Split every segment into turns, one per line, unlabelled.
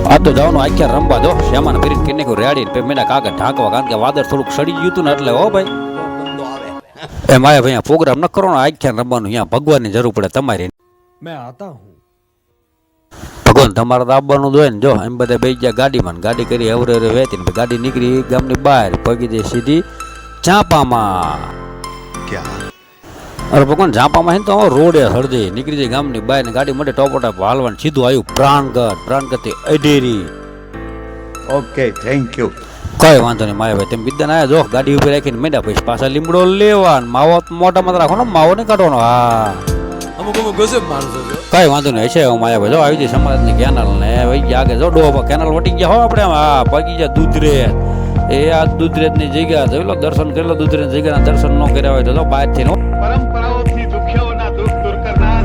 આ તો જવાનું આખ્યા રમવા દો શ્યામાને ફરીને કિને કો રેડી મેના કાકા ઢાંકવા કારણ કે વાદળ થોડુંક સડી ગયું હતું ને એટલે હો ભાઈ એ માયા ભાઈ પ્રોગ્રામ ન કરો ને આખ્યા રમવાનું અહીંયા ભગવાનની જરૂર પડે તમારી
मैं आता हूँ
ભગવાન તમારે તો આવવાનું જોઈએ ને જો એમ બધા બે ગયા ગાડીમાં ગાડી કરી અવરે વેચીને ગાડી નીકળી ગામની બહાર પગી જઈ સીધી ઝાંપામાં અરે ભગવાન ઝાંપામાં હે તો રોડે હળદી નીકળી જાય ગામની બહાર ને ગાડી માટે ટોપોટા હાલવાનું સીધું આવ્યું પ્રાણગઢ થી અઢેરી
ઓકે થેન્ક યુ
કઈ વાંધો નહીં માયા ભાઈ તમે વિદ્યા ના જો ગાડી ઉભી રાખીને મેળા પછી પાછા લીમડો લેવા માવો મોટા માં રાખો ને માવો નહીં કાઢવાનો હા
અમુક અમુક ગજબ માણસો છે
કઈ વાંધો નહીં છે માયા ભાઈ જો આવી જાય સમાજની કેનાલ ને ભાઈ આગળ જો ડોબા કેનાલ વટી ગયા હો આપણે હા પગી ગયા દૂધરેજ એ આ દૂધરેજ ની જગ્યા જોઈ લો દર્શન કરી લો દૂધરેજ જગ્યાના દર્શન ન કર્યા હોય તો બહાર થી
પરંપરાઓથી દુખ્યોના દુઃખ દૂર કરનાર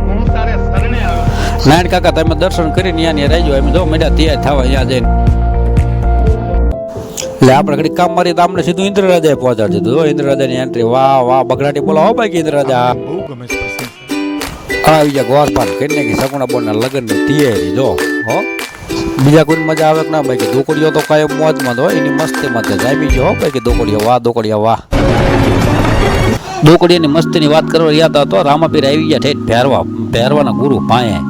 હું તારે શરણે આવ્યો
નારાયણ કાકા તમે દર્શન કરીને અહીંયા રહેજો એમ જો મેડા તૈયાર થવા અહીંયા જઈને એટલે આપણે ઘડી કામ મારી તો આપણે સીધું ઇન્દ્રરાજાએ પહોંચાડી દીધું ઇન્દ્રરાજાની એન્ટ્રી વાહ વાહ બગડાટી બોલાવો બાકી ઇન્દ્રરાજા આવી ગયા ગોરપાન કરી નાખી સગુણા બોલના લગ્નની તૈયારી જો હો બીજા કોઈ મજા આવે કે ના બાકી દોકડીઓ તો કાયમ મોજમાં હોય એની મસ્તીમાં તો જામી ગયો હો બાકી દોકડીઓ વાહ દોકડીઓની મસ્તીની વાત કરવા યાદ હતો રામાપીર આવી ગયા ઠેઠ ભેરવાના ગુરુ પાયે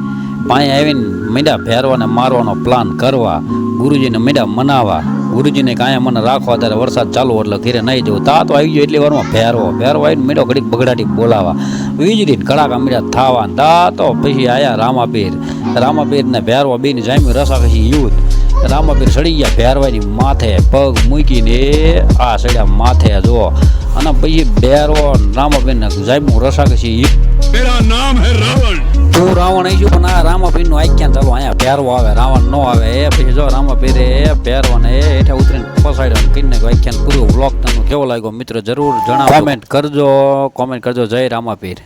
આવીને મીંડા ભેરવાને મારવાનો પ્લાન કરવા ગુરુજીને મીંડા મનાવા ગુરુજીને કાંઈ મને રાખવા ત્યારે વરસાદ ચાલુ એટલે ઘેરે નહીં જવું તા તો આવી ગયો એટલી વારમાં ભેરવો આવીને મીંડો ઘડીક બગડાટી બોલાવા વીજળી કડાકા મીંડા થાવા તા તો પછી આયા રામાપીર ને ભેરવા બેને જામ્યું રસાકસી યુદ્ધ રામાપીર સડી ગયા ભેરવાની માથે પગ મૂકીને આ સડ્યા માથે જો અને પછી ભેરવો રામાપીર ને જામ્યું રસાકસી
मेरा नाम है रावण
તું રાવણ આવી પણ આ રામાપીર નું આખ્યાન ચાલો અહીંયા ભેરવો આવે રાવણ નો આવે એ પછી જો રામાપીરે ભેરવાને હેઠા ઉતરીને પસાડ્યો કીને આખ્યાન પૂરું બ્લોગ તમને કેવો લાગ્યો મિત્રો જરૂર જણાવો કોમેન્ટ કરજો જય રામાપીર.